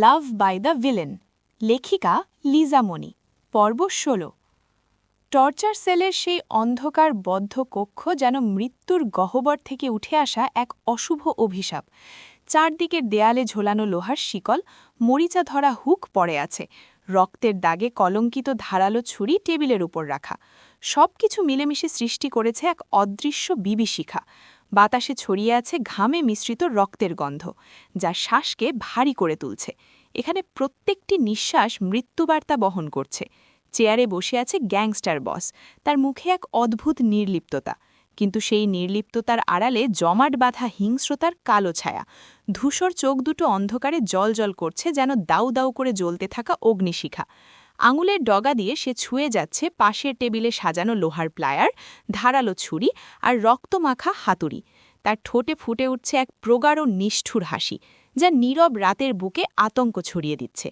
Love by the villain, লেখিকা লিজা মনি। পর্ব ১৬। Torture সেলের সেই অন্ধকার বদ্ধ কক্ষ যেন মৃত্যুর গহ্বর থেকে উঠে আসা এক অশুভ অভিশাপ। চারদিকের দেয়ালে ঝোলানো লোহার শিকল, মরিচা ধরা হুক পড়ে আছে, রক্তের দাগে কলঙ্কিত ধারালো ছুরি টেবিলের উপর রাখা। সবকিছু মিলেমিশে সৃষ্টি করেছে এক অদৃশ্য বিভীষিকা। বাতাসে ছড়িয়ে আছে ঘামে মিশ্রিত রক্তের গন্ধ, যা শ্বাসকে ভারী করে তুলছে। এখানে প্রত্যেকটি নিঃশ্বাস মৃত্যুবার্তা বহন করছে। চেয়ারে বসে আছে গ্যাংস্টার বস, তার মুখে এক অদ্ভুত নির্লিপ্ততা। কিন্তু সেই নির্লিপ্ততার আড়ালে জমাট বাঁধা হিংস্রতার কালো ছায়া। ধূসর চোখ দুটো অন্ধকারে জ্বলজ্বল করছে, যেন দাউ দাউ করে জ্বলতে থাকা অগ্নিশিখা। আঙুলের ডগা দিয়ে সে ছুঁয়ে যাচ্ছে পাশের টেবিলে সাজানো লোহার প্লায়ার, ধারালো ছুরি আর রক্তমাখা হাতুড়ি। তার ঠোঁটে ফুটে উঠছে এক প্রগাঢ় নিষ্ঠুর হাসি, যা নীরব রাতের বুকে আতঙ্ক ছড়িয়ে দিচ্ছে।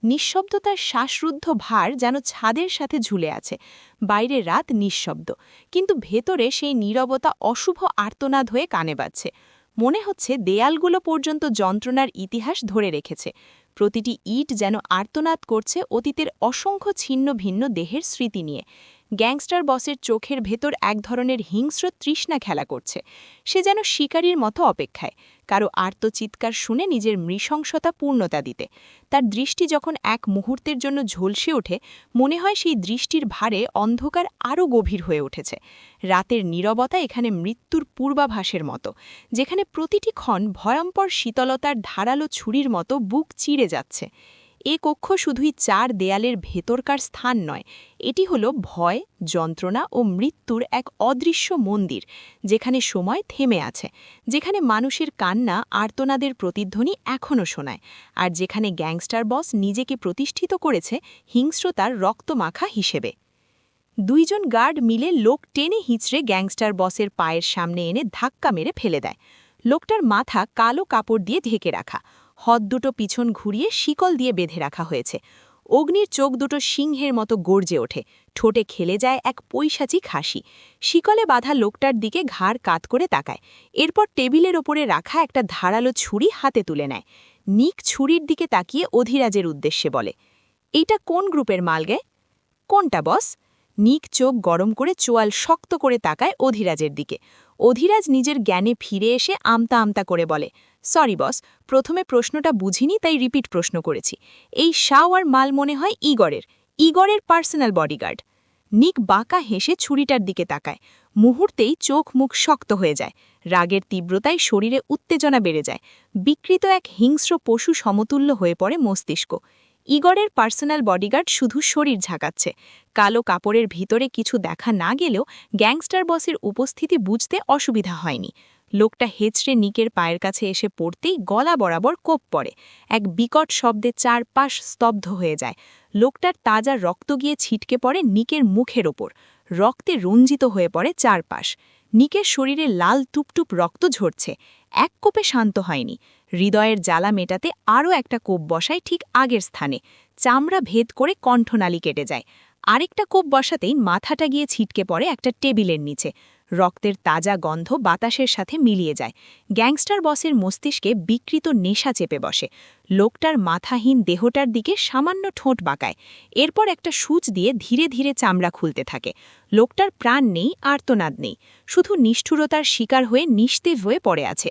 নিঃশব্দতার শ্বাসরুদ্ধ ভার যেন ছাদের সাথে ঝুলে আছে। বাইরে রাত নিঃশব্দ, কিন্তু ভেতরে সেই নীরবতা অশুভ আর্তনাদ হয়ে কানে বাজছে। মনে হচ্ছে দেয়ালগুলো পর্যন্ত যন্ত্রণার ইতিহাস ধরে রেখেছে। প্রতিটি ইট যেন আর্তনাদ করছে অতীতের অসংখ্য ছিন্ন ভিন্ন দেহের স্মৃতি নিয়ে। গ্যাংস্টার বসের চোখের ভেতর এক ধরনের হিংস্র তৃষ্ণা খেলা করছে। সে যেন শিকারীর মতো অপেক্ষায়, কারো আর্তচিৎকার শুনে নিজের নৃশংসতা পূর্ণতা দিতে। তার দৃষ্টি যখন এক মুহূর্তের জন্য ঝলসে ওঠে, মনে হয় সেই দৃষ্টির ভারে অন্ধকার আরও গভীর হয়ে উঠেছে। রাতের নীরবতা এখানে মৃত্যুর পূর্বাভাসের মতো, যেখানে প্রতিটি ক্ষণ ভয়ঙ্কর শীতলতার ধারালো ছুরির মতো বুক চিড়ে যাচ্ছে। এ কক্ষ শুধুই চার দেয়ালের ভেতরকার স্থান নয়, এটি হলো ভয়, যন্ত্রণা ও মৃত্যুর এক অদৃশ্য মন্দির, যেখানে সময় থেমে আছে, যেখানে মানুষের কান্না আর্তনাদের প্রতিধ্বনি এখনও শোনায়, আর যেখানে গ্যাংস্টার বস নিজেকে প্রতিষ্ঠিত করেছে হিংস্রতার রক্তমাখা হিসেবে। দুইজন গার্ড মিলে লোক টেনে হিঁচড়ে গ্যাংস্টার বসের পায়ের সামনে এনে ধাক্কা মেরে ফেলে দেয়। লোকটার মাথা কালো কাপড় দিয়ে ঢেকে রাখা, হাত দুটো পিছন ঘুরিয়ে শিকল দিয়ে বেঁধে রাখা হয়েছে। অগ্নির চোখ দুটো সিংহের মতো গর্জে ওঠে, ঠোঁটে খেলে যায় এক পৈশাচিক হাসি। শিকলে বাঁধা লোকটার দিকে ঘাড় কাত করে তাকায়, এরপর টেবিলের ওপরে রাখা একটা ধারালো ছুরি হাতে তুলে নেয়। নিক ছুরির দিকে তাকিয়ে অধিরাজের উদ্দেশ্যে বলে, এইটা কোন গ্রুপের মাল গে? কোনটা বস? নিক চোখ গরম করে চোয়াল শক্ত করে তাকায় অধিরাজের দিকে। অধিরাজ নিজের জ্ঞানে ফিরে এসে আমতা আমতা করে বলে, সরি বস, প্রথমে প্রশ্নটা বুঝিনি তাই রিপিট প্রশ্ন করেছি। এই শাওয়ার মাল মনে হয় ইগরের পার্সোনাল বডিগার্ড। নিক বাঁকা হেসে ছুরিটার দিকে তাকায়। মুহূর্তেই চোখ মুখ শক্ত হয়ে যায়, রাগের তীব্রতায় শরীরে উত্তেজনা বেড়ে যায়। বিকৃত এক হিংস্র পশু সমতুল্য হয়ে পড়ে মস্তিষ্ক। ইগরের পার্সোনাল বডিগার্ড শুধু শরীর ঝাঁকাচ্ছে, কালো কাপড়ের ভিতরে কিছু দেখা না গেলেও গ্যাংস্টার বসের উপস্থিতি বুঝতে অসুবিধা হয়নি। লোকটা হেঁচড়ে নিকের পায়ের কাছে এসে পড়তেই গলা বরাবর কোপ পড়ে। এক বিকট শব্দে চারপাশ স্তব্ধ হয়ে যায়। লোকটার তাজা রক্ত গিয়ে ছিটকে পড়ে নিকের মুখের ওপর। রক্তে রঞ্জিত হয়ে পড়ে চারপাশ। নিকের শরীরে লাল টুপটুপ রক্ত ঝরছে। এক কোপে শান্ত হয়নি। হৃদয়ের জ্বালা মেটাতে আরও একটা কোপ বসায় ঠিক আগের স্থানে। চামড়া ভেদ করে কণ্ঠনালী কেটে যায়। আরেকটা কোপ বসাতেই মাথাটা গিয়ে ছিটকে পড়ে একটা টেবিলের নিচে। রক্তের তাজা গন্ধ বাতাসের সাথে মিলিয়ে যায়। গ্যাংস্টার বসের মস্তিষ্কে বিকৃত নেশা চেপে বসে। লোকটার মাথাহীন দেহটার দিকে সামান্য ঠোঁট বাঁকায়, এরপর একটা সূচ দিয়ে ধীরে ধীরে চামড়া খুলতে থাকে। লোকটার প্রাণ নেই, আর্তনাদ নেই, শুধু নিষ্ঠুরতার শিকার হয়ে নিস্তেজ হয়ে পড়ে আছে।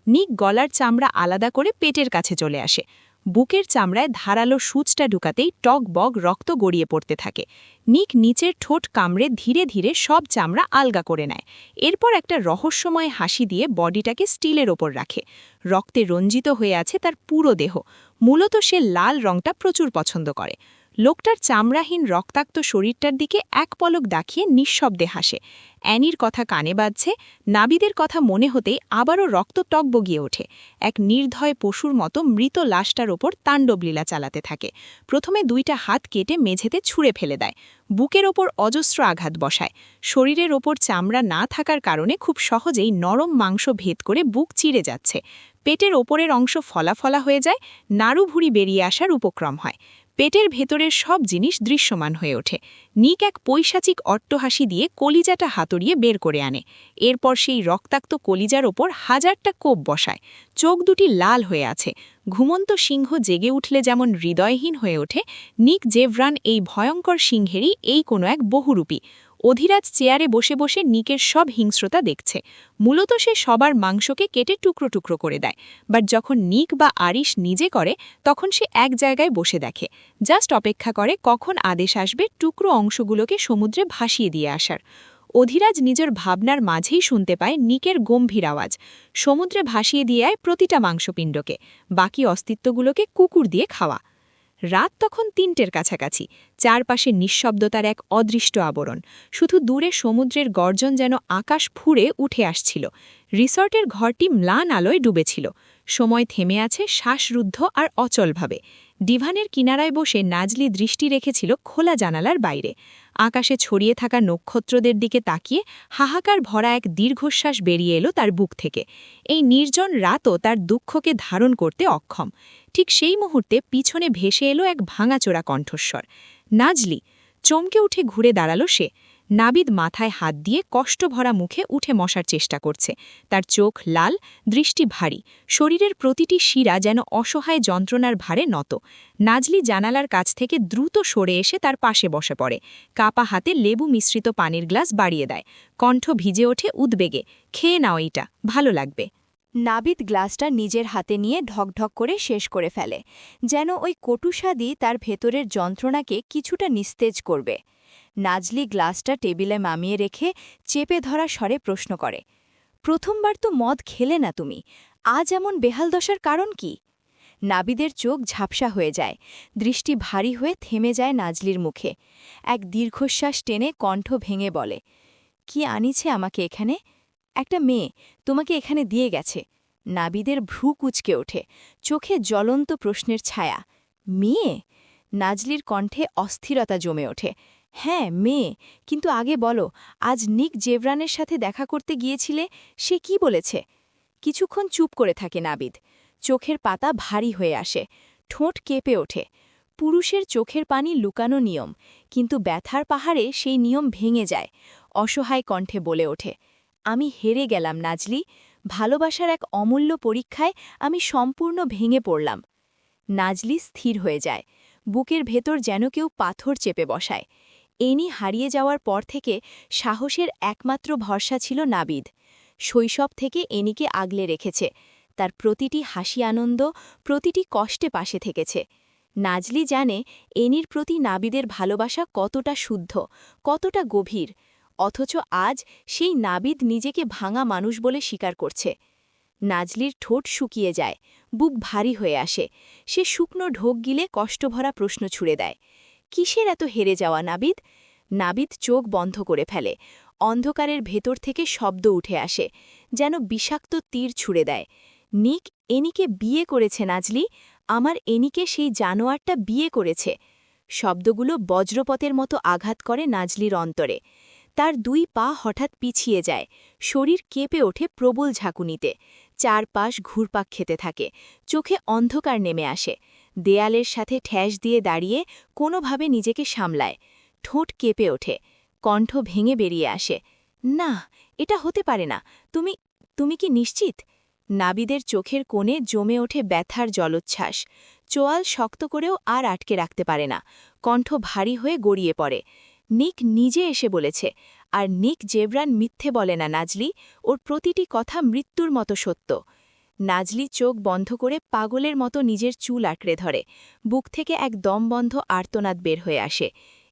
নিক গলার চামড়া আলাদা করে পেটের কাছে চলে আসে। বুকের চামড়ায় ধারালো সূচটা ঢুকাতেই টক বগ রক্ত গড়িয়ে পড়তে থাকে। নিক নিচের ঠোঁট কামড়ে ধীরে ধীরে সব চামড়া আলগা করে নেয়। এরপর একটা রহস্যময় হাসি দিয়ে বডিটাকে স্টিলের ওপর রাখে। রক্তে রঞ্জিত হয়ে আছে তার পুরো দেহ। মূলত সে লাল রংটা প্রচুর পছন্দ করে। লোকটার চামড়াহীন রক্তাক্ত শরীরটার দিকে এক পলক দেখিয়ে নিঃশব্দে হাসে। অ্যানির কথা কানে বাজছে, নাবিদের কথা মনে হতেই আবারও রক্ত টকবগিয়ে ওঠে। এক নির্দয় পশুর মতো মৃত লাশটার ওপর তাণ্ডবলীলা চালাতে থাকে। প্রথমে দুইটা হাত কেটে মেঝেতে ছুঁড়ে ফেলে দেয়। বুকের ওপর অজস্র আঘাত বসায়। শরীরের ওপর চামড়া না থাকার কারণে খুব সহজেই নরম মাংস ভেদ করে বুক চিরে যাচ্ছে। পেটের ওপরের অংশ ফলা ফলা হয়ে যায়, নাড়ু ভুঁড়ি বেরিয়ে আসার উপক্রম হয়। পেটের ভেতরের সব জিনিস দৃশ্যমান হয়ে ওঠে। নিক এক পৈশাচিক অট্টহাসি দিয়ে কলিজাটা হাতড়িয়ে বের করে আনে। এরপর সেই রক্তাক্ত কলিজার ওপর হাজারটা কোপ বসায়। চোখ দুটি লাল হয়ে আছে। ঘুমন্ত সিংহ জেগে উঠলে যেমন হৃদয়হীন হয়ে ওঠে, নিক জেভরান এই ভয়ঙ্কর সিংহেরই এই কোনো এক বহুরূপী। অধিরাজ চেয়ারে বসে বসে নিকের সব হিংস্রতা দেখছে। মূলত সে সবার মাংসকে কেটে টুকরো টুকরো করে দেয়। বাট যখন নিক বা আরিশ নিজে করে, তখন সে এক জায়গায় বসে দেখে, জাস্ট অপেক্ষা করে কখন আদেশ আসবে টুকরো অংশগুলোকে সমুদ্রে ভাসিয়ে দিয়ে আসার। অধিরাজ নিজের ভাবনার মাঝেই শুনতে পায় নিকের গম্ভীর আওয়াজ, সমুদ্রে ভাসিয়ে দিয়ে আয় প্রতিটা মাংসপিণ্ডকে, বাকি অস্তিত্বগুলোকে কুকুর দিয়ে খাওয়া। রাত তখন ৩টের কাছাকাছি। চারপাশে নিঃশব্দতার এক অদৃষ্ট আবরণ। শুধু দূরে সমুদ্রের গর্জন যেন আকাশ ফুঁড়ে উঠে আসছিল। রিসর্টের ঘরটি ম্লান আলোয় ডুবেছিল। সময় থেমে আছে শ্বাসরুদ্ধ আর অচলভাবে। ডিভানের কিনারায় বসে নাজলি দৃষ্টি রেখেছিল খোলা জানালার বাইরে। আকাশে ছড়িয়ে থাকা নক্ষত্রদের দিকে তাকিয়ে হাহাকার ভরা এক দীর্ঘশ্বাস বেরিয়ে এলো তার বুক থেকে। এই নির্জন রাতও তার দুঃখকে ধারণ করতে অক্ষম। ঠিক সেই মুহূর্তে পিছনে ভেসে এলো এক ভাঙাচোরা কণ্ঠস্বর। নাজলি! চমকে উঠে ঘুরে দাঁড়ালো সে। নাবিদ মাথায় হাত দিয়ে কষ্টভরা মুখে উঠে মশার চেষ্টা করছে। তার চোখ লাল, দৃষ্টি ভারী, শরীরের প্রতিটি শিরা যেন অসহায় যন্ত্রণার ভারে নত। নাজলি জানালার কাছ থেকে দ্রুত সরে এসে তার পাশে বসে পড়ে। কাপা হাতে লেবু মিশ্রিত পানির গ্লাস বাড়িয়ে দেয়। কণ্ঠ ভিজে ওঠে উদ্বেগে, খেয়ে নাও, এইটা ভালো লাগবে। নাবিদ গ্লাসটা নিজের হাতে নিয়ে ঢকঢক করে শেষ করে ফেলে, যেন ওই কটুস্বাদই তার ভেতরের যন্ত্রণাকে কিছুটা নিস্তেজ করবে। নাজলি গ্লাসটা টেবিলে নামিয়ে রেখে চেপে ধরা স্বরে প্রশ্ন করে, প্রথমবার তো মদ খেলে না তুমি, আজ এমন বেহাল দশার কারণ কি? নাবিদের চোখ ঝাপসা হয়ে যায়, দৃষ্টি ভারী হয়ে থেমে যায় নাজলির মুখে। এক দীর্ঘশ্বাস টেনে কণ্ঠ ভেঙে বলে, কি আনিছে আমাকে এখানে? একটা মেয়ে তোমাকে এখানে দিয়ে গেছে। নাবিদের ভ্রু কুঁচকে ওঠে, চোখে জ্বলন্ত প্রশ্নের ছায়া। মেয়ে? নাজলির কণ্ঠে অস্থিরতা জমে ওঠে। হ্যাঁ, মেয়ে, কিন্তু আগে বলো, আজ নিক জেভরানের সাথে দেখা করতে গিয়েছিলে, সে কি বলেছে? কিছুক্ষণ চুপ করে থাকে নাবিদ। চোখের পাতা ভারী হয়ে আসে, ঠোঁট কেঁপে ওঠে। পুরুষের চোখের পানি লুকানো নিয়ম, কিন্তু ব্যথার পাহাড়ে সেই নিয়ম ভেঙে যায়। অসহায় কণ্ঠে বলে ওঠে, আমি হেরে গেলাম নাজলি, ভালোবাসার এক অমূল্য পরীক্ষায় আমি সম্পূর্ণ ভেঙে পড়লাম। নাজলি স্থির হয়ে যায়, বুকের ভেতর যেন কেউ পাথর চেপে বসায়। এনি হারিয়ে যাওয়ার পর থেকে সাহসের একমাত্র ভরসা ছিল নাবিদ। শৈশব থেকে এনিকে আগলে রেখেছে, তার প্রতিটি হাসি আনন্দ, প্রতিটি কষ্টে পাশে থেকেছে। নাজলি জানে এনির প্রতি নাবিদের ভালোবাসা কতটা শুদ্ধ, কতটা গভীর। অথচ আজ সেই নাবিদ নিজেকে ভাঙা মানুষ বলে স্বীকার করছে। নাজলির ঠোঁট শুকিয়ে যায়, বুক ভারী হয়ে আসে। সে শুকনো ঢোক গিলে কষ্টভরা প্রশ্ন ছুড়ে দেয়, কিসের এত হেরে যাওয়া নাবিদ? নাবিদ চোখ বন্ধ করে ফেলে। অন্ধকারের ভেতর থেকে শব্দ উঠে আসে, যেন বিষাক্ত তীর ছুড়ে দেয়। নিক এনিকে বিয়ে করেছে নাজলি, আমার এনিকে সেই জানোয়ারটা বিয়ে করেছে। শব্দগুলো বজ্রপথের মতো আঘাত করে নাজলির অন্তরে। তার 2 পা হঠাৎ পিছিয়ে যায়, শরীর কেঁপে ওঠে প্রবল ঝাঁকুনিতে। চারপাশ ঘুরপাক খেতে থাকে, চোখে অন্ধকার নেমে আসে। দেয়ালের সাথে ঠ্যাস দিয়ে দাঁড়িয়ে কোনোভাবে নিজেকে সামলায়। ঠোঁট কেঁপে ওঠে, কণ্ঠ ভেঙে বেরিয়ে আসে, না, এটা হতে পারে না। তুমি কি নিশ্চিত? নাবিদের চোখের কোণে জমে ওঠে ব্যথার জলোচ্ছ্বাস। চোয়াল শক্ত করেও আর আটকে রাখতে পারে না, কণ্ঠ ভারী হয়ে গড়িয়ে পড়ে। নিক নিজে এসে বলেছে, আর নিক জেভরান মিথ্যে বলে না নাজলি, ওর প্রতিটি কথা মৃত্যুর মতো সত্য। নাজলি চোখ বন্ধ করে পাগলের মতো নিজের চুল আঁকড়ে ধরে। বুক থেকে এক দমবন্ধ আর্তনাদ বের হয়ে আসে,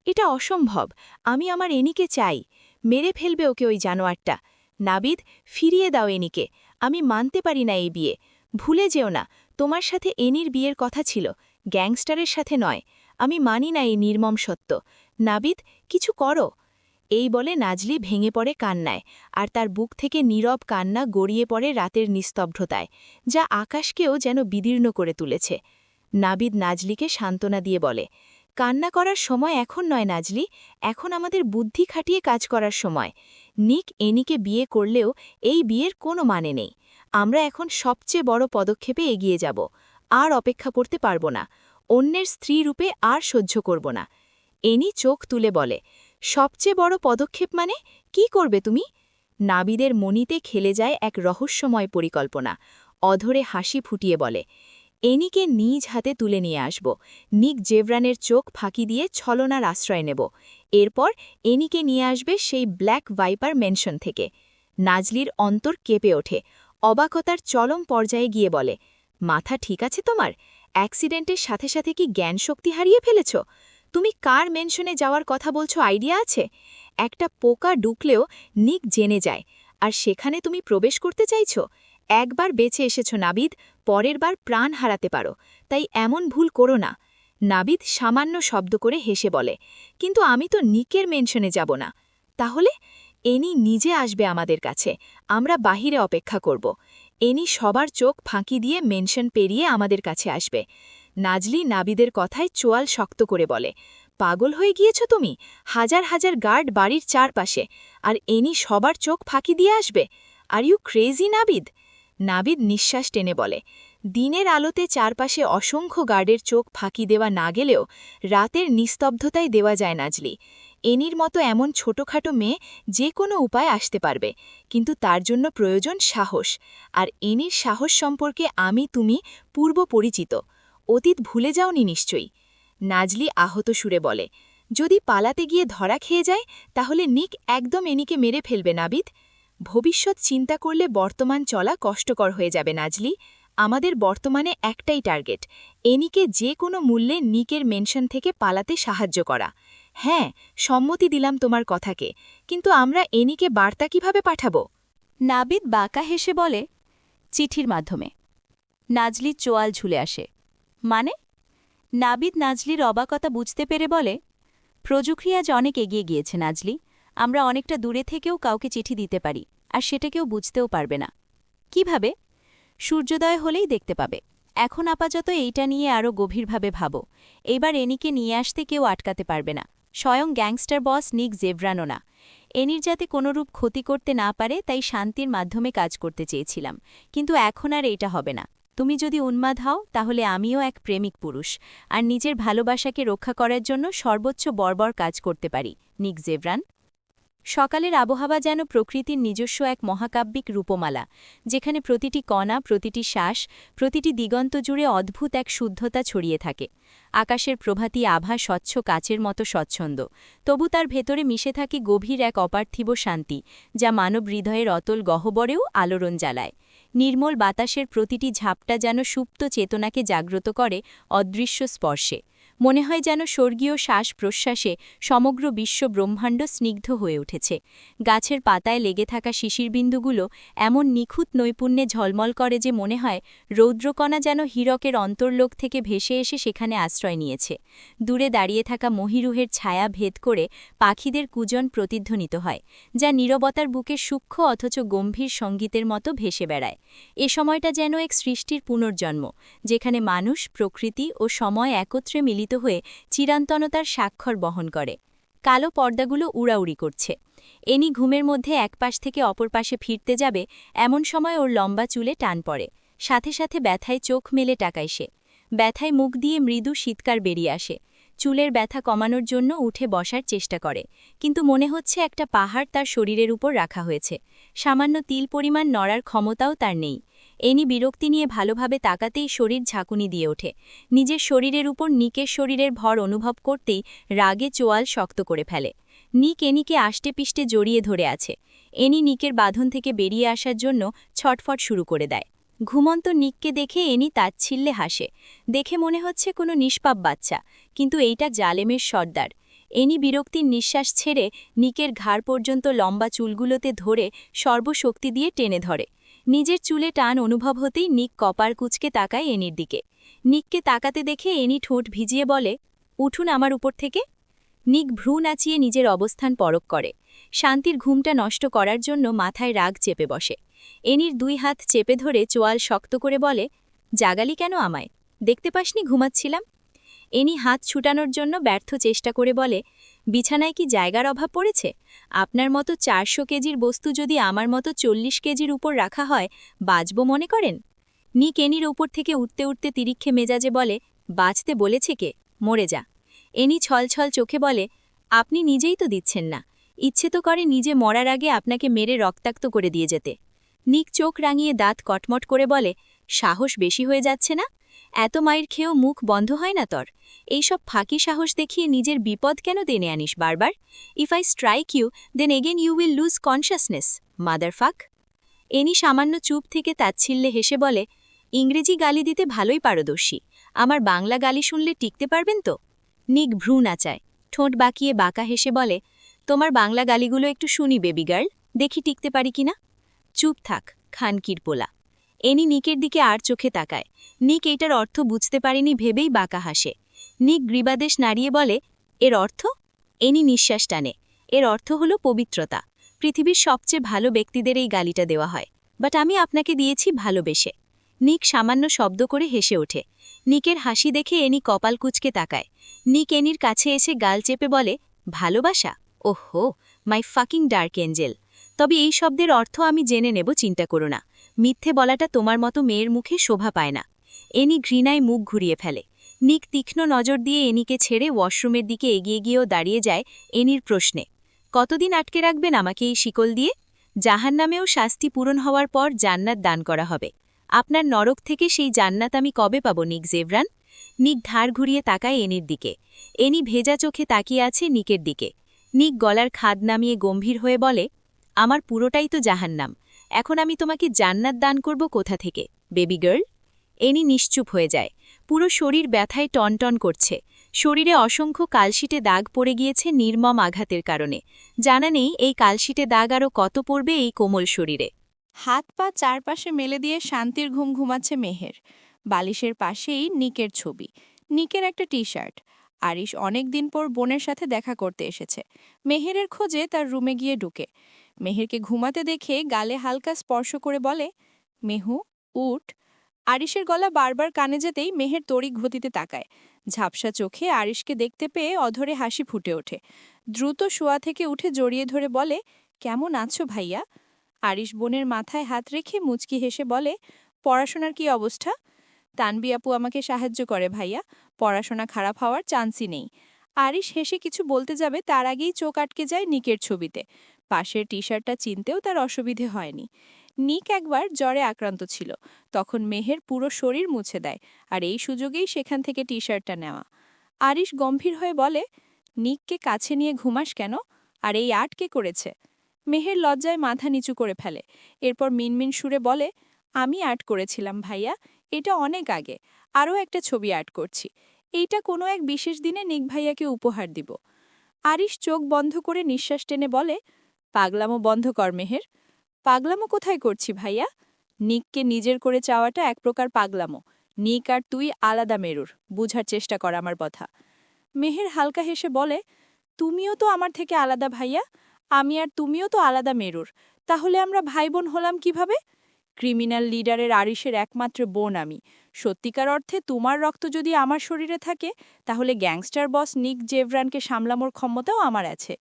এটা অসম্ভব, আমি আমার এনিকে চাই, মেরে ফেলবে ওকে ওই জানোয়ারটা। নাবিদ, ফিরিয়ে দাও এনিকে, আমি মানতে পারি না এই বিয়ে। ভুলে যেও না, তোমার সাথে এনির বিয়ের কথা ছিল, গ্যাংস্টারের সাথে নয়। আমি মানি না এই নির্মম সত্য। নাবিদ, কিছু করো। এই বলে নাজলি ভেঙে পড়ে কান্নায়, আর তার বুক থেকে নীরব কান্না গড়িয়ে পড়ে রাতের নিস্তব্ধতায়, যা আকাশকেও যেন বিদীর্ণ করে তুলেছে। নাবিদ নাজলিকে সান্ত্বনা দিয়ে বলে, কান্না করার সময় এখন নয় নাজলি, এখন আমাদের বুদ্ধি খাটিয়ে কাজ করার সময়। নিক এনিকে বিয়ে করলেও এই বিয়ের কোনো মানে নেই। আমরা এখন সবচেয়ে বড় পদক্ষেপে এগিয়ে যাব, আর অপেক্ষা করতে পারব না। অন্যের স্ত্রী রূপে আর সহ্য করব না। এনি চোখ তুলে বলে, সবচেয়ে বড় পদক্ষেপ মানে কি করবে তুমি? নাবিদের মনিতে খেলে যায় এক রহস্যময় পরিকল্পনা। অধরে হাসি ফুটিয়ে বলে, এনিকে নিজ হাতে তুলে নিয়ে আসব। নিক জেভরানের চোখ ফাঁকি দিয়ে ছলনার আশ্রয় নেব। এরপর এনিকে নিয়ে আসবে সেই ব্ল্যাক ভাইপার মেনশন থেকে। নাজলির অন্তর কেঁপে ওঠে, অবাকতার চরম পর্যায়ে গিয়ে বলে, মাথা ঠিক আছে তোমার? অ্যাক্সিডেন্টের সাথে সাথে কি জ্ঞানশক্তি হারিয়ে ফেলেছ? তুমি কার মেনশনে যাওয়ার কথা বলছো আইডিয়া আছে? একটা পোকা ঢুকলেও নিক জেনে যায়, আর সেখানে তুমি প্রবেশ করতে চাইছ? একবার বেঁচে এসেছ নাবিদ, পরের বার প্রাণ হারাতে পারো, তাই এমন ভুল করো না। নাবিদ সামান্য শব্দ করে হেসে বলে, কিন্তু আমি তো নিকের মেনশনে যাব না। তাহলে? এনি নিজে আসবে আমাদের কাছে, আমরা বাহিরে অপেক্ষা করব। এনি সবার চোখ ফাঁকি দিয়ে মেনশন পেরিয়ে আমাদের কাছে আসবে। নাজলি নাবিদের কথায় চোয়াল শক্ত করে বলে, পাগল হয়ে গিয়েছ তুমি? হাজার হাজার গার্ড বাড়ির চারপাশে, আর এনি সবার চোখ ফাঁকি দিয়ে আসবে? Are you crazy Nabid? Nabid নিঃশ্বাস টেনে বলে, দিনের আলোতে চারপাশে অসংখ্য গার্ডের চোখ ফাঁকি দেওয়া না গেলেও রাতের নিস্তব্ধতাই দেওয়া যায় নাজলি। এনির মতো এমন ছোটখাটো মেয়ে যে কোনো উপায় আসতে পারবে, কিন্তু তার জন্য প্রয়োজন সাহস, আর এনির সাহস সম্পর্কে তুমি পূর্ব পরিচিত। অতীত ভুলে যাওনি নিশ্চয়ই। নাজলি আহত সুরে বলে, যদি পালাতে গিয়ে ধরা খেয়ে যায় তাহলে নিক একদম এনিকে মেরে ফেলবে নাবিদ। ভবিষ্যৎ চিন্তা করলে বর্তমান চলা কষ্টকর হয়ে যাবে নাজলি। আমাদের বর্তমানে একটাই টার্গেট, এনিকে যে কোনো মূল্যে নিকের মেনশন থেকে পালাতে সাহায্য করা। হ্যাঁ, সম্মতি দিলাম তোমার কথাকে, কিন্তু আমরা এনিকে বার্তা কিভাবে পাঠাব? নাবিদ বাঁকা হেসে বলে, চিঠির মাধ্যমে। নাজলির চোয়াল ঝুলে আসে। মানে? নাবিদ নাজলির অবাকতা বুঝতে পেরে বলে, প্রযুক্তি আজ অনেক এগিয়ে গিয়েছে নাজলি। আমরা অনেকটা দূরে থেকেও কাউকে চিঠি দিতে পারি, আর সেটা কেউ বুঝতেও পারবে না। কিভাবে? সূর্যোদয় হলেই দেখতে পাবে। এখন আপাতত এইটা নিয়ে আরও গভীরভাবে ভাবো। এবার এনিকে নিয়ে আসতে কেউ আটকাতে পারবে না, স্বয়ং গ্যাংস্টার বস নিক জেভরানো না। এনির যাতে কোনোরূপ ক্ষতি করতে না পারে তাই শান্তির মাধ্যমে কাজ করতে চেয়েছিলাম, কিন্তু এখন আর এইটা হবে না। তুমি যদি উন্মাদ হও তাহলে আমিও এক প্রেমিক পুরুষ, আর নিজের ভালোবাসাকে রক্ষা করার জন্য সর্বোচ্চ বর্বর কাজ করতে পারি, নিক জেভরান। সকালের আবহাওয়া যেন প্রকৃতির নিজস্ব এক মহাকাব্যিক রূপমালা, যেখানে প্রতিটি কণা, প্রতিটি শ্বাস, প্রতিটি দিগন্ত জুড়ে অদ্ভুত এক শুদ্ধতা ছড়িয়ে থাকে। আকাশের প্রভাতী আভা স্বচ্ছ কাচের মতো স্বচ্ছন্দ, তবু তার ভেতরে মিশে থাকে গভীর এক অপার্থিব শান্তি, যা মানব হৃদয়ের অতল গহ্বরেও আলোড়ন জ্বালায়। নির্মল বাতাসের প্রতিটি ঝাপটা যেন সুপ্ত চেতনাকে জাগ্রত করে অদৃশ্য স্পর্শে। মনে হয় যেন স্বর্গীয় শ্বাস-প্রশ্বাসে সমগ্র বিশ্ব ব্রহ্মাণ্ড স্নিগ্ধ হয়ে উঠেছে। গাছের পাতায় লেগে থাকা শিশিরবিন্দুগুলো এমন নিখুঁত নৈপুণ্যে ঝলমল করে যে মনে হয় রৌদ্রকণা যেন হীরকের অন্তর্লোক থেকে ভেসে এসে সেখানে আশ্রয় নিয়েছে। দূরে দাঁড়িয়ে থাকা মহিরুহের ছায়া ভেদ করে পাখিদের কুজন প্রতিধ্বনিত হয়, যা নীরবতার বুকে সূক্ষ্ম অথচ গম্ভীর সঙ্গীতের মতো ভেসে বেড়ায়। এ সময়টা যেন এক সৃষ্টির পুনর্জন্ম, যেখানে মানুষ, প্রকৃতি ও সময় একত্রে মিলিত হয়ে চিরান্তনতার স্বাক্ষর বহন করে। কালো পর্দাগুলো উড়াউড়ি করছে। এনি ঘুমের মধ্যে এক পাশ থেকে অপর পাশে ফিরতে যাবে, এমন সময় ওর লম্বা চুলে টান পড়ে। সাথে সাথে ব্যথায় চোখ মেলে টাকায় সে। ব্যথায় মুখ দিয়ে মৃদু শীতকার বেরিয়ে আসে। চুলের ব্যথা কমানোর জন্য উঠে বসার চেষ্টা করে, কিন্তু মনে হচ্ছে একটা পাহাড় তার শরীরের উপর রাখা হয়েছে। সামান্য তিল পরিমাণ নড়ার ক্ষমতাও তার নেই। এনি বিরক্তি নিয়ে ভালোভাবে তাকাতেই শরীর ঝাঁকুনি দিয়ে ওঠে। নিজের শরীরের উপর নিকের শরীরের ভর অনুভব করতেই রাগে চোয়াল শক্ত করে ফেলে। নিক এনিকে আষ্টেপিষ্টে জড়িয়ে ধরে আছে। এনি নিকের বাঁধন থেকে বেরিয়ে আসার জন্য ছটফট শুরু করে দেয়। ঘুমন্ত নিককে দেখে এনি তাচ্ছিল্যে হাসে। দেখে মনে হচ্ছে কোনো নিষ্পাপ বাচ্চা, কিন্তু এইটা জালেমের সর্দার। এনি বিরক্তির নিঃশ্বাস ছেড়ে নিকের ঘাড় পর্যন্ত লম্বা চুলগুলোতে ধরে সর্বশক্তি দিয়ে টেনে ধরে। নিজের চুলে টান অনুভব হতেই নিক কপার কুচকে তাকায় এনির দিকে। নিককে তাকাতে দেখে এনি ঠোঁট ভিজিয়ে বলে, উঠুন আমার উপর থেকে। নিক ভ্রু নাচিয়ে নিজের অবস্থান পরখ করে। শান্তির ঘুমটা নষ্ট করার জন্য মাথায় রাগ চেপে বসে। এনির দুই হাত চেপে ধরে চোয়াল শক্ত করে বলে, জাগালি কেন আমায়? দেখতে পাসনি ঘুমাচ্ছিলাম? এনি হাত ছুটানোর জন্য ব্যর্থ চেষ্টা করে বলে, বিছানায় কি জায়গার অভাব পড়েছে? আপনার মতো 400 কেজির বস্তু যদি আমার মতো 40 কেজির উপর রাখা হয়, বাঁচব মনে করেন? নিক এনির ওপর থেকে উঠতে উঠতে তিরিক্ষে মেজাজে বলে, বাঁচতে বলেছে কে? মরে যা। এনি ছলছল চোখে বলে, আপনি নিজেই তো দিচ্ছেন না। ইচ্ছে তো করে নিজে মরার আগে আপনাকে মেরে রক্তাক্ত করে দিয়ে যেতে। নিক চোখ রাঙিয়ে দাঁত কটমট করে বলে, সাহস বেশি হয়ে যাচ্ছে না? এত মায়ের খেয়েও মুখ বন্ধ হয় না তোর? এইসব ফাঁকি সাহস দেখিয়ে নিজের বিপদ কেন টেনে আনিস বারবার? If I strike you, then again you will lose consciousness, motherfuck. এনি সামান্য চুপ থেকে তাচ্ছিল্যে হেসে বলে, ইংরেজি গালি দিতে ভালোই পারদর্শী। আমার বাংলা গালি শুনলে টিকতে পারবেন তো? নিক ভ্রু নাচায়, ঠোঁট বাঁকিয়ে বাঁকা হেসে বলে, তোমার বাংলা গালিগুলো একটু শুনি বেবি গার্ল, দেখি টিকতে পারি কিনা। চুপ থাক, খানকির পোলা। এনি নিকের দিকে আর চোখে তাকায়। নিক এইটার অর্থ বুঝতে পারেনি ভেবেই বাঁকা হাসে। নিক গ্রীবাদেশ নাড়িয়ে বলে, এর অর্থ? এনি নিঃশ্বাস টানে। এর অর্থ হলো পবিত্রতা। পৃথিবীর সবচেয়ে ভালো ব্যক্তিদের এই গালিটা দেওয়া হয়, বাট আমি আপনাকে দিয়েছি ভালোবেসে। নিক সামান্য শব্দ করে হেসে ওঠে। নিকের হাসি দেখে এনি কপাল কুঁচকে তাকায়। নিক এনির কাছে এসে গাল চেপে বলে, ভালোবাসা? ওহো, মাই ফাকিং ডার্ক এঞ্জেল। তবে এই শব্দের অর্থ আমি জেনে নেব, চিন্তা করো না। মিথ্যে বলাটা তোমার মতো মেয়ের মুখে শোভা পায় না। এনি ঘৃণায় মুখ ঘুরিয়ে ফেলে। নিক তীক্ষ্ণ নজর দিয়ে এনিকে ছেড়ে ওয়াশরুমের দিকে এগিয়ে গিয়েও দাঁড়িয়ে যায় এনির প্রশ্নে, কতদিন আটকে রাখবেন আমাকে এই শিকল দিয়ে? জাহান্নামেও শাস্তি পূরণ হওয়ার পর জান্নাত দান করা হবে। আপনার নরক থেকে সেই জান্নাত আমি কবে পাব নিক জেভরান? নিক ধার ঘুরিয়ে তাকায় এনির দিকে। এনি ভেজা চোখে তাকিয়ে আছে নিকের দিকে। নিক গলার খাদ নামিয়ে গম্ভীর হয়ে বলে, আমার পুরোটাই তো জাহান্নাম। এখন আমি তোমাকে জান্নাত দান করব কোথা থেকে, বেবি গার্ল? এনি নিশ্চুপ হয়ে যায়। পুরো শরীর ব্যথায় টনটন করছে। শরীরে অসংখ্য কালশিটে দাগ পড়ে গিয়েছে নির্মম আঘাতের কারণে। জানা নেই এই কালশিটে দাগ আরও কত পড়বে এই কোমল শরীরে। হাত পা চারপাশে মেলে দিয়ে শান্তির ঘুম ঘুমাচ্ছে মেহের। বালিশের পাশেই নিকের ছবি, নিকের একটা টি শার্ট। আরিশ অনেক দিন পর বোনের সাথে দেখা করতে এসেছে। মেহেরের খোঁজে তার রুমে গিয়ে ঢুকে। মেহেরকে ঘুমাতে দেখে গালে হালকা স্পর্শ করে বলে, মেহু, উঠ। আরিশের গলা বারবার কানে যেতেই মেহের তড়িঘ গতিতে তাকায়। ঝাপসা চোখে আরিশকে দেখতে পেয়ে অধরে হাসি ফুটে ওঠে। দ্রুত শোয়া থেকে উঠে জড়িয়ে ধরে বলে, কেমন আছো ভাইয়া? আরিশ বোনের মাথায় হাত রেখে মুচকি হেসে বলে, পড়াশোনার কি অবস্থা? তানবি আপু আমাকে সাহায্য করে ভাইয়া, পড়াশোনা খারাপ হওয়ার চান্সই নেই। আরিশ হেসে কিছু বলতে যাবে তার আগেই চোখ আটকে যায় নিকের ছবিতে। পাশের টি শার্টটা চিনতেও তার অসুবিধে হয়নি। নিক একবার জ্বরে আক্রান্ত ছিল, তখন মেহের পুরো শরীর মুছে দেয়, আর এই সুযোগেই সেখান থেকে টি শার্টটা নেওয়া। আরিশ গম্ভীর হয়ে বলে, নিককে কাছে নিয়ে ঘুমাস কেন? আর এই আর্ট কে করেছে? মেহের লজ্জায় মাথা নিচু করে ফেলে। এরপর মিনমিন সুরে বলে, আমি আর্ট করেছিলাম ভাইয়া, এটা অনেক আগে। আরও একটা ছবি আর্ট করছি। এইটা কোনো এক বিশেষ দিনে নিক ভাইয়াকে উপহার দিব। আরিশ চোখ বন্ধ করে নিঃশ্বাস টেনে বলে, পাগলামো বন্ধ কর মেহের। পাগলামো কোথায় করছি ভাইয়া? নিককে নিজের করে চাওয়াটা এক প্রকার পাগলামো। নিক আর তুই আলাদা মেরুর, বুঝার চেষ্টা কর আমার কথা। মেহের হালকা হেসে বলে, তুমিও তো আমার থেকে আলাদা ভাইয়া, আমি আর তুমিও তো আলাদা মেরুর। তাহলে আমরা ভাই বোন হলাম কিভাবে? ক্রিমিনাল লিডারের আরিশের একমাত্র বোন আমি। সত্যিকার অর্থে তোমার রক্ত যদি আমার শরীরে থাকে, তাহলে গ্যাংস্টার বস নিক জেভরানকে সামলানোর ক্ষমতাও আমার আছে।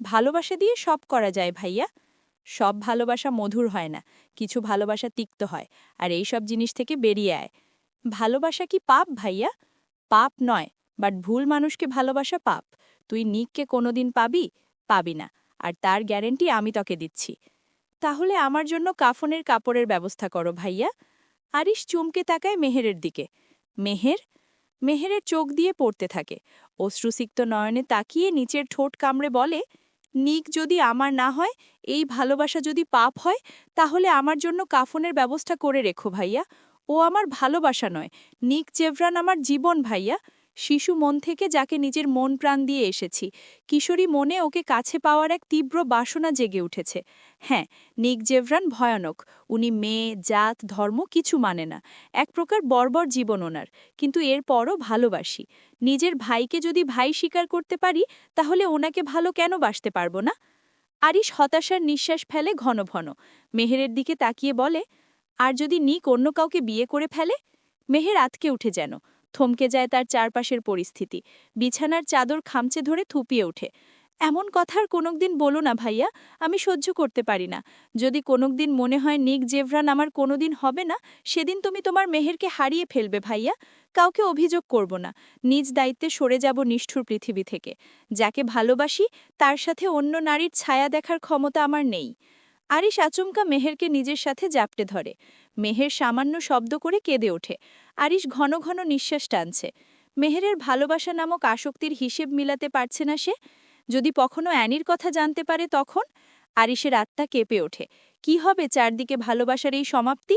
ভালোবাসা দিয়ে সব করা যায় ভাইয়া। সব ভালোবাসা মধুর হয় না, কিছু ভালোবাসা তিক্ত হয়, আর এই সব জিনিস থেকে বেরিয়ে আয়। ভালোবাসা কি পাপ ভাইয়া? পাপ নয়, বাট ভুল মানুষকে ভালোবাসা পাপ। তুই নিককে কোনোদিন পাবি? পাবি না, আর তার গ্যারেন্টি আমি তোকে দিচ্ছি। তাহলে আমার জন্য কাফনের কাপড়ের ব্যবস্থা করো ভাইয়া। আরিশ চমকে তাকায় মেহেরের দিকে। মেহের? মেহেরের চোখ দিয়ে পড়তে থাকে। অশ্রুসিক্ত নয়নে তাকিয়ে নিচের ঠোঁট কামড়ে বলে, নিক যদি আমার না হয়, এই ভালোবাসা যদি পাপ হয়, তাহলে আমার জন্য কাফনের ব্যবস্থা করে রেখো ভাইয়া। ও আমার ভালোবাসা নয়, নিক জেভরান আমার জীবন ভাইয়া। শিশু মন থেকে যাকে নিজের মন প্রাণ দিয়ে এসেছি, কিশোরী মনে ওকে কাছে পাওয়ার এক তীব্র বাসনা জেগে উঠেছে। হ্যাঁ, নিক জেভরান ভয়ানক। উনি মেয়ে, জাত, ধর্ম কিছু মানে না। এক প্রকার বর্বর জীবন ওনার, কিন্তু এরপরও ভালোবাসি। নিজের ভাইকে যদি ভাই স্বীকার করতে পারি, তাহলে ওনাকে ভালো কেন বাসতে পারবো না? আরিশ হতাশার নিঃশ্বাস ফেলে ঘন ঘন। মেহেরের দিকে তাকিয়ে বলে, আর যদি নিক অন্য কাউকে বিয়ে করে ফেলে? মেহের আতকে উঠে যেন, থমকে যায় তার চারপাশের পরিস্থিতি। বিছানার চাদর খামচে ধরে থুপিয়ে ওঠে। এমন কথা আর কোনোদিন বলো না ভাইয়া, আমি সহ্য করতে পারি না। যদি কোনোদিন মনে হয় নিক জেভরান আমার কোনোদিন হবে না, সেদিন তুমি তোমার মেহেরকে হারিয়ে ফেলবে ভাইয়া। কাউকে অভিযোগ করব না, নিজ দায়িত্বে সরে যাব নিষ্ঠুর পৃথিবী থেকে। যাকে ভালোবাসি তার সাথে অন্য নারীর ছায়া দেখার ক্ষমতা আমার নেই। আরিশ আচমকা মেহেরকে নিজের সাথে জাপটে ধরে। মেহের সামান্য শব্দ করে কেঁদে ওঠে। আরিশ ঘন ঘন নিঃশ্বাস টানছে। মেহেরের ভালোবাসা নামক আসক্তির হিসেব মিলাতে পারছে না সে। যদি কখনো অ্যানির কথা জানতে পারে তখন? আরিশের আত্মা কেঁপে ওঠে। কি হবে চারদিকে ভালোবাসার এই সমাপ্তি?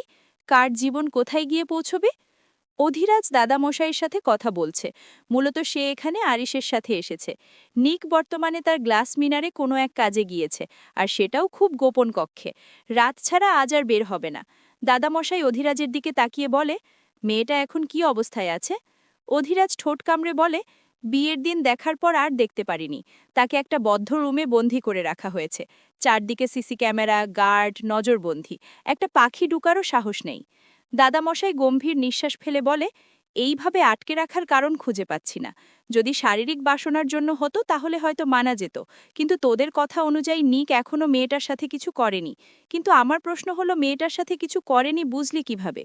কার জীবন কোথায় গিয়ে পৌঁছবে? অধিরাজ দাদামশাইয়ের সাথে কথা বলছে। মূলত সে এখানে আরিশের সাথে এসেছে। নিক বর্তমানে তার গ্লাস মিনারে কোনো এক কাজে গিয়েছে, আর সেটাও খুব গোপন কক্ষে। রাত ছাড়া আজ আর বের হবে না। দাদামশাই অধিরাজের দিকে তাকিয়ে বলে, মেয়েটা এখন কি অবস্থায় আছে? অধিরাজ ঠোঁট কামড়ে বলে, বিয়ের দিন দেখার পর আর দেখতে পারিনি। তাকে একটা বদ্ধ রুমে বন্দী করে রাখা হয়েছে। চারদিকে সিসি ক্যামেরা, গার্ড, নজরবন্দী। একটা পাখি ঢুকারও সাহস নেই। দাদামশাই গম্ভীর নিঃশ্বাস ফেলে বলে, এইভাবে আটকে রাখার কারণ খুঁজে পাচ্ছি না। যদি শারীরিক বাসনার জন্য হতো তাহলে হয়তো মানা যেত, কিন্তু তোদের কথা অনুযায়ী নিক এখনো মেয়েটার সাথে কিছু করেনি। কিন্তু আমার প্রশ্ন হলো, মেয়েটার সাথে কিছু করেনি বুঝলি কিভাবে?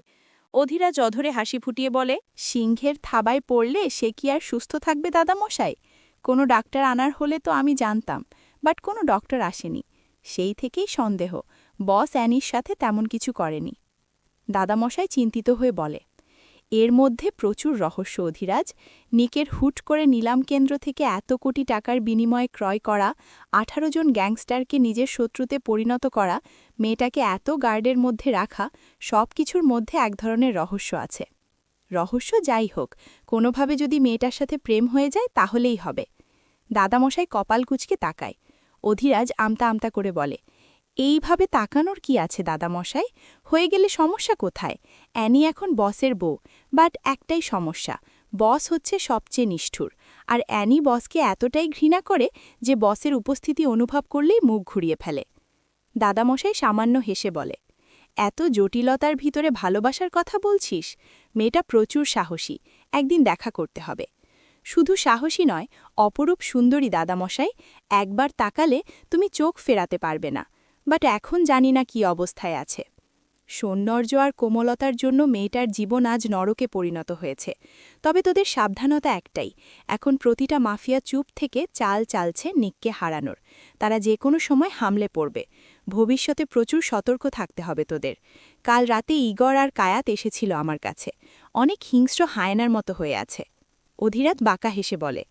অধীরাজ অধরে হাসি ফুটিয়ে বলে, সিংহের থাবায় পড়লে সে কি আর সুস্থ থাকবে দাদামশাই? কোনো ডাক্তার আনার হলে তো আমি জানতাম, বাট কোনো ডক্টর আসেনি। সেই থেকেই সন্দেহ বস অ্যানির সাথে তেমন কিছু করেনি। দাদামশাই চিন্তিত হয়ে বলে, এর মধ্যে প্রচুর রহস্য অধিরাজ। নিকের হুট করে নিলাম কেন্দ্র থেকে এত কোটি টাকার বিনিময়ে ক্রয় করা, 18 জন গ্যাংস্টারকে নিজের শত্রুতে পরিণত করা, মেয়েটাকে এত গার্ডের মধ্যে রাখা, সব কিছুর মধ্যে এক ধরনের রহস্য আছে। রহস্য যাই হোক, কোনোভাবে যদি মেয়েটার সাথে প্রেম হয়ে যায় তাহলেই হবে। দাদামশাই কপাল কুঁচকে তাকায়। অধিরাজ আমতা আমতা করে বলে, এইভাবে তাকানোর কি আছে দাদামশাই? হয়ে গেলে সমস্যা কোথায়? অ্যানি এখন বসের বউ, বাট একটাই সমস্যা, বস হচ্ছে সবচেয়ে নিষ্ঠুর। আর অ্যানি বসকে এতটাই ঘৃণা করে যে বসের উপস্থিতি অনুভব করলেই মুখ ঘুরিয়ে ফেলে। দাদামশাই সামান্য হেসে বলে, এত জটিলতার ভিতরে ভালোবাসার কথা বলছিস? মেয়েটা প্রচুর সাহসী, একদিন দেখা করতে হবে। শুধু সাহসী নয়, অপরূপ সুন্দরী দাদামশাই। একবার তাকালে তুমি চোখ ফেরাতে পারবে না। বাট এখন জানি না কি অবস্থায় আছে। সৌন্দর্য আর কোমলতার জন্য মেয়েটার জীবন আজ নরকে পরিণত হয়েছে। তবে তোদের সাবধানতা একটাই, এখন প্রতিটা মাফিয়া চুপ থেকে চাল চালছে নিককে হারানোর। তারা যে কোনো সময় হামলে পড়বে। ভবিষ্যতে প্রচুর সতর্ক থাকতে হবে তোদের। কাল রাতে ইগর আর কায়াত এসেছিল আমার কাছে। অনেক হিংস্র হায়নার মতো হয়ে আছে। অধিরাজ বাঁকা হেসে বলে,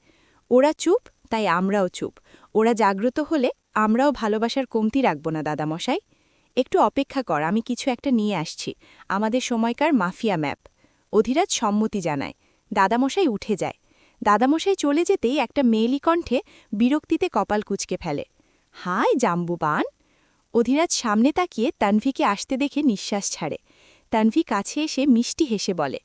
ওরা চুপ, তাই আমরাও চুপ। ওরা জাগ্রত হলে আমরাও ভালোবাসার কমতি রাখব না দাদামশাই। একটু অপেক্ষা কর, আমি কিছু একটা নিয়ে আসছি, আমাদের সময়কার মাফিয়া ম্যাপ। অধিরাজ সম্মতি জানায়। দাদামশাই উঠে যায়। দাদামশাই চলে যেতেই একটা মেয়েলি কণ্ঠে বিরক্তিতে কপাল কুঁচকে ফেলে, হায় জাম্বুবান। অধিরাজ সামনে তাকিয়ে তানভিকে আসতে দেখে নিঃশ্বাস ছাড়ে। তানভি কাছে এসে মিষ্টি হেসে বলে,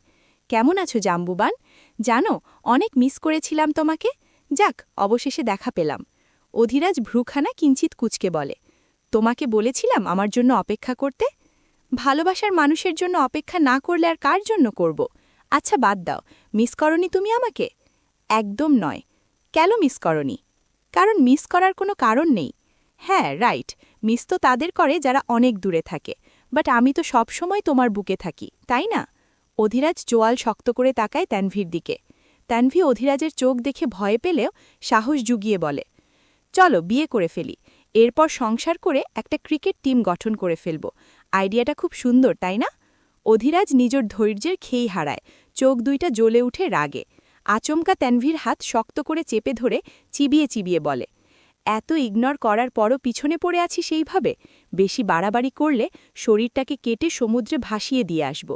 কেমন আছো জাম্বুবান? জানো, অনেক মিস করেছিলাম তোমাকে। যাক, অবশেষে দেখা পেলাম। অধিরাজ ভ্রুখানা কিঞ্চিত কুঁচকে বলে, তোমাকে বলেছিলাম আমার জন্য অপেক্ষা করতে। ভালোবাসার মানুষের জন্য অপেক্ষা না করলে আর কার জন্য করব? আচ্ছা বাদ দাও, মিস করনি তুমি আমাকে? একদম নয়। কেন মিস করনি? কারণ মিস করার কোনো কারণ নেই। হ্যাঁ রাইট, মিস তো তাদের করে যারা অনেক দূরে থাকে, বাট আমি তো সব সময় তোমার বুকে থাকি, তাই না? অধিরাজ চোয়াল শক্ত করে তাকায় তানভির দিকে। তানভি অধিরাজের চোখ দেখে ভয় পেলেও সাহস জুগিয়ে বলে, চলো বিয়ে করে ফেলি, এরপর সংসার করে একটা ক্রিকেট টিম গঠন করে ফেলব। আইডিয়াটা খুব সুন্দর, তাই না? অধিরাজ নিজের ধৈর্যের খেই হারায়, চোখ দুইটা জ্বলে উঠে রাগে। আচমকা তানভির হাত শক্ত করে চেপে ধরে চিবিয়ে চিবিয়ে বলে, এত ইগনোর করার পরও পিছনে পড়ে আছি সেইভাবে? বেশি বাড়াবাড়ি করলে শরীরটাকে কেটে সমুদ্রে ভাসিয়ে দিয়ে আসব।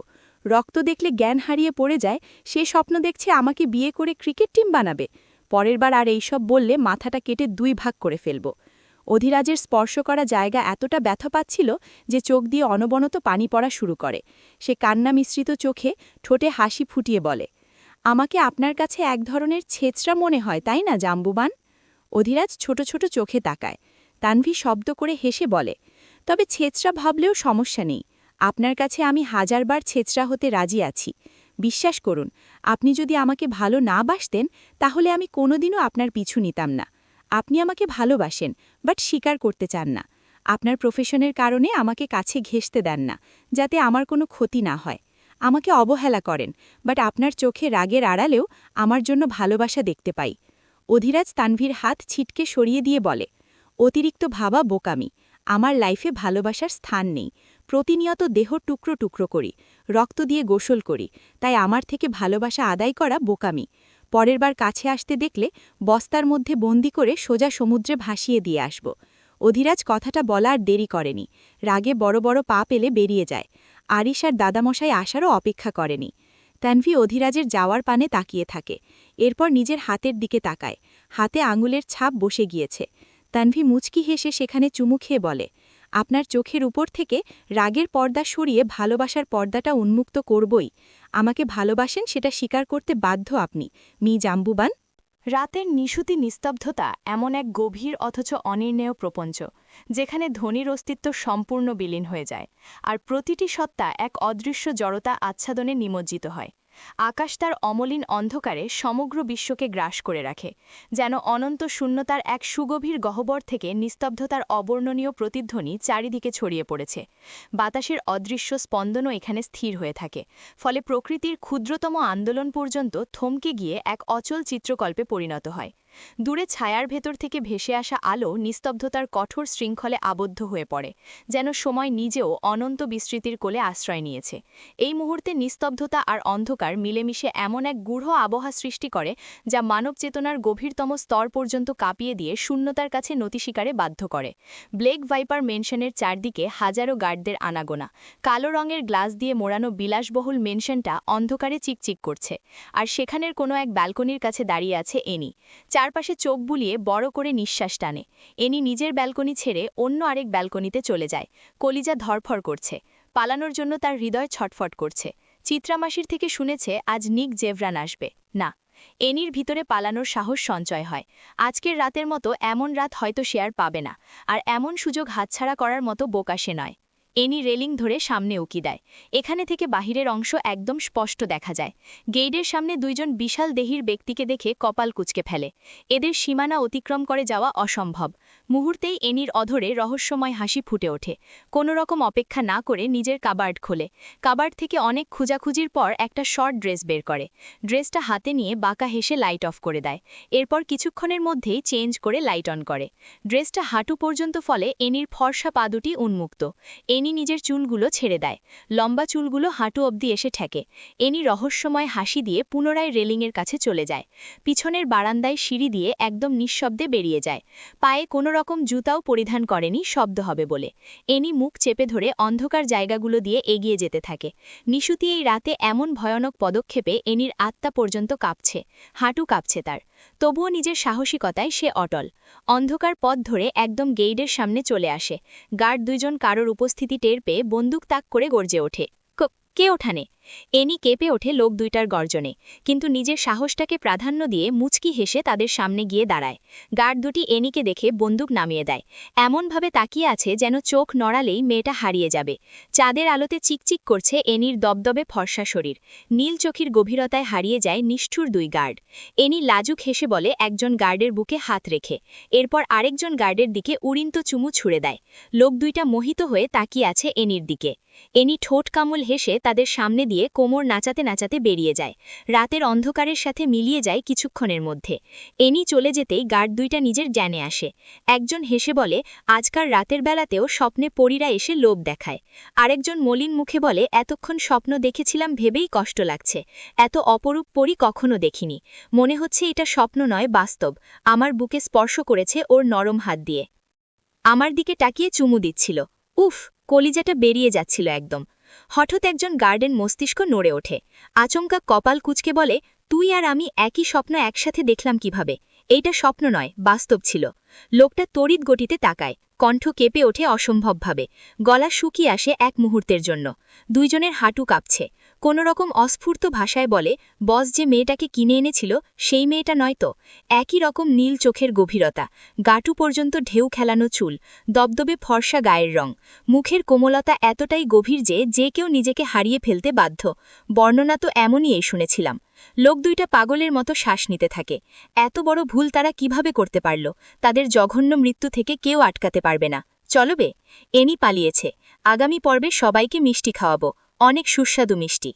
রক্ত দেখলে জ্ঞান হারিয়ে পড়ে যায়, সে স্বপ্ন দেখছে আমাকে বিয়ে করে ক্রিকেট টিম বানাবে। পরের বার আর এইসব বললে মাথাটা কেটে 2 ভাগ করে ফেলব। অধিরাজের স্পর্শ করা জায়গা এতটা ব্যথা পাচ্ছিল যে চোখ দিয়ে অনবনত পানি পড়া শুরু করে। সে কান্না মিশ্রিত চোখে ঠোঁটে হাসি ফুটিয়ে বলে, আমাকে আপনার কাছে এক ধরনের ছেঁচড়া মনে হয়, তাই না জাম্বুবান? অধিরাজ ছোট ছোট চোখে তাকায়। তানভি শব্দ করে হেসে বলে, তবে ছেঁচড়া ভাবলেও সমস্যা নেই। আপনার কাছে আমি 1000 বার ছেঁচড়া হতে রাজি আছি। বিশ্বাস করুন, আপনি যদি আমাকে ভালো না বাসতেন তাহলে আমি কোনোদিনও আপনার পিছু নিতাম না। আপনি আমাকে ভালোবাসেন, বাট স্বীকার করতে চান না। আপনার প্রফেশনের কারণে আমাকে কাছে ঘেঁষতে দেন না, যাতে আমার কোনো ক্ষতি না হয়। আমাকে অবহেলা করেন, বাট আপনার চোখে রাগের আড়ালেও আমার জন্য ভালোবাসা দেখতে পাই। অধিরাজ তানভীর হাত ছিটকে সরিয়ে দিয়ে বলে, অতিরিক্ত ভাবা বোকামি। আমার লাইফে ভালোবাসার স্থান নেই। প্রতিনিয়ত দেহ টুকরো টুকরো করি, রক্ত দিয়ে গোসল করি, তাই আমার থেকে ভালোবাসা আদায় করা বোকামি। পরের বার কাছে আসতে দেখলে বস্তার মধ্যে বন্দি করে সোজা সমুদ্রে ভাসিয়ে দিয়ে আসব। অধিরাজ কথাটা বলার দেরি করেনি, রাগে বড় বড় পা পেলে বেরিয়ে যায়। আরিশ আর দাদামশাই আসারও অপেক্ষা করেনি। তানভী অধিরাজের যাওয়ার পানে তাকিয়ে থাকে, এরপর নিজের হাতের দিকে তাকায়। হাতে আঙুলের ছাপ বসে গিয়েছে। তানভী মুচকি হেসে সেখানে চুমু খেয়ে বলে, আপনার চোখের উপর থেকে রাগের পর্দা সরিয়ে ভালোবাসার পর্দাটা উন্মুক্ত করবই। আমাকে ভালোবাসেন সেটা স্বীকার করতে বাধ্য আপনি, মি জাম্বুবান। রাতের নিশুতি নিস্তব্ধতা এমন এক গভীর অথচ অনির্ণেয় প্রপঞ্চ, যেখানে ধ্বনির অস্তিত্ব সম্পূর্ণ বিলীন হয়ে যায়, আর প্রতিটি সত্তা এক অদৃশ্য জড়তা আচ্ছাদনে নিমজ্জিত হয়। আকাশ তার অমলিন অন্ধকারে সমগ্র বিশ্বকে গ্রাস করে রাখে, যেন অনন্ত শূন্যতার এক সুগভীর গহ্বর থেকে নিস্তব্ধতার অবর্ণনীয় প্রতিধ্বনি চারিদিকে ছড়িয়ে পড়েছে। বাতাসের অদৃশ্য স্পন্দনও এখানে স্থির হয়ে থাকে, ফলে প্রকৃতির ক্ষুদ্রতম আন্দোলন পর্যন্ত থমকে গিয়ে এক অচল চিত্রকল্পে পরিণত হয়। দূরে ছায়ার ভেতর থেকে ভেসে আসা আলো নিস্তব্ধতার কঠোর শৃঙ্খলে আবদ্ধ হয়ে পড়ে, যেন সময় নিজেও অনন্ত বিস্তৃতির কোলে আশ্রয় নিয়েছে। এই মুহূর্তে নিস্তব্ধতা আর অন্ধকার মিলেমিশে এমন এক গূঢ় আবহাওয়া সৃষ্টি করে, যা মানব চেতনার গভীরতম স্তর পর্যন্ত কাঁপিয়ে দিয়ে শূন্যতার কাছে নতি স্বীকারে বাধ্য করে। ব্লেক ভাইপার মেনশনের চারদিকে হাজারো গার্ডদের আনাগোনা। কালো রঙের গ্লাস দিয়ে মোড়ানো বিলাসবহুল মেনশনটা অন্ধকারে চিকচিক করছে, আর সেখানের কোনো এক ব্যালকনির কাছে দাঁড়িয়ে আছে এনি। চারপাশে চোখ বুলিয়ে বড় করে নিঃশ্বাস টানে। এনি নিজের ব্যালকনি ছেড়ে অন্য আরেক ব্যালকনিতে চলে যায়। কলিজা ধরফর করছে, পালানোর জন্য তার হৃদয় ছটফট করছে। চিত্রামাসির থেকে শুনেছে আজ নিক জেভরান আসবে। না, এনির ভিতরে পালানোর সাহস সঞ্চয় হয়। আজকের রাতের মতো এমন রাত হয়তো সে আর পাবে না, আর এমন সুযোগ হাতছাড়া করার মতো বোকা সে নয়। এনি রেলিং ধরে সামনে উকি দেয়। এখানে থেকে বাহিরের অংশ একদম স্পষ্ট দেখা যায়। গেইডের সামনে দুইজন বিশাল দেহির ব্যক্তিকে দেখে কপাল কুঁচকে ফেলে। এদের সীমানা অতিক্রম করে যাওয়া অসম্ভব। মুহূর্তেই এনির অধরে রহস্যময় হাসি ফুটে ওঠে। কোনো রকম অপেক্ষা না করে নিজের কাবার্ড খোলে। কাবার্ড থেকে অনেক খোঁজাখুঁজির পর একটা শর্ট ড্রেস বের করে। ড্রেসটা হাতে নিয়ে বাঁকা হেসে লাইট অফ করে দেয়। এরপর কিছুক্ষণের মধ্যেই চেঞ্জ করে লাইট অন করে। ড্রেসটা হাঁটু পর্যন্ত ফলে এনির ফর্সা পা দুটি উন্মুক্ত। এনি নিজের চুলগুলো ছেড়ে দেয়। লম্বা চুলগুলো হাঁটু অবধি এসে ঠেকে। এনি রহস্যময় হাসি দিয়ে পুনরায় রেলিংয়ের কাছে চলে যায়। পিছনের বারান্দায় সিঁড়ি দিয়ে একদম নিঃশব্দে বেরিয়ে যায়। পায়ে কোনো রকম জুতাও পরিধান করেনি শব্দ হবে বলে। এনি মুখ চেপে ধরে অন্ধকার জায়গাগুলো দিয়ে এগিয়ে যেতে থাকে। নিশুতি এই রাতে এমন ভয়ানক পদক্ষেপে এনির আত্মা পর্যন্ত কাঁপছে, হাঁটু কাঁপছে তার। তবুও নিজের সাহসিকতায় সে অটল। অন্ধকার পথ ধরে একদম গেইডের সামনে চলে আসে। গার্ড দুইজন কারোর উপস্থিতি টের পেয়ে বন্দুক তাক করে গর্জে ওঠে। কে ওঠানে? এনি কেঁপে ওঠে লোক দুইটার গর্জনে, কিন্তু নিজের সাহসটাকে প্রাধান্য দিয়ে মুচকি হেসে তাদের সামনে গিয়ে দাঁড়ায়। গার্ড দুটি এনিকে দেখে বন্দুক নামিয়ে দেয়। এমনভাবে তাকিয়ে আছে যেন চোখ নড়ালেই মেয়েটা হারিয়ে যাবে। চাঁদের আলোতে চিকচিক করছে এনির দবদবে ফর্সা শরীর। নীল চোখের গভীরতায় হারিয়ে যায় নিষ্ঠুর দুই গার্ড। এনি লাজুক হেসে বলে একজন গার্ডের বুকে হাত রেখে। এরপর আরেকজন গার্ডের দিকে উড়িন্ত চুমু ছুড়ে দেয়। লোক দুইটা মোহিত হয়ে তাকিয়ে আছে এনির দিকে। এনি ঠোঁট কামড় হেসে তাদের সামনে দিয়ে কোমর নাচাতে নাচাতে বেরিয়ে যায়। রাতের অন্ধকারের সাথে মিলিয়ে যায় কিছুক্ষণের মধ্যে। এনি চলে যেতেই গার্ড দুইটা নিজের জ্ঞানে আসে। একজন হেসে বলে, আজকাল রাতের বেলাতেও স্বপ্নে পরীরা এসে লোভ দেখায়। আরেকজন মলিন মুখে বলে, এতক্ষণ স্বপ্ন দেখেছিলাম ভেবেই কষ্ট লাগছে। এত অপরূপ পরী কখনো দেখিনি। মনে হচ্ছে এটা স্বপ্ন নয়, বাস্তব। আমার বুকে স্পর্শ করেছে ওর নরম হাত দিয়ে। আমার দিকে তাকিয়ে চুমু দিচ্ছিল। উফ, কলিজাটা বেরিয়ে যাচ্ছিল একদম। হঠাৎ একজন গার্ডেন মস্তিষ্ক নড়ে ওঠে। আচমকা কপাল কুঁচকে বলে, তুই আর আমি একই স্বপ্ন একসাথে দেখলাম কিভাবে? এইটা স্বপ্ন নয়, বাস্তব ছিল। লোকটা তড়িৎ গতিতে তাকায়, কণ্ঠ কেঁপে ওঠে অসম্ভবভাবে। গলা শুকিয়ে আসে এক মুহূর্তের জন্য। দুইজনের হাঁটু কাঁপছে। কোনো রকম অস্ফূর্ত ভাষায় বলে, বস যে মেয়েটাকে কিনে এনেছিল সেই মেয়েটা নয়তো? একই রকম নীল চোখের গভীরতা, গাটু পর্যন্ত ঢেউ খেলানো চুল, দবদবে ফর্সা গায়ের রং, মুখের কোমলতা এতটাই গভীর যে যে কেউ নিজেকে হারিয়ে ফেলতে বাধ্য। বর্ণনা তো এমনই শুনেছিলাম। লোক দুইটা পাগলের মতো শ্বাস নিতে থাকে। এত বড় ভুল তারা কিভাবে করতে পারল? তাদের জঘন্য মৃত্যু থেকে কেউ আটকাতে পারবে না। চলো বে, এনি পালিয়েছে। আগামী পর্বে সবাইকে মিষ্টি খাওয়াবো, অনেক সুস্বাদু মিষ্টি।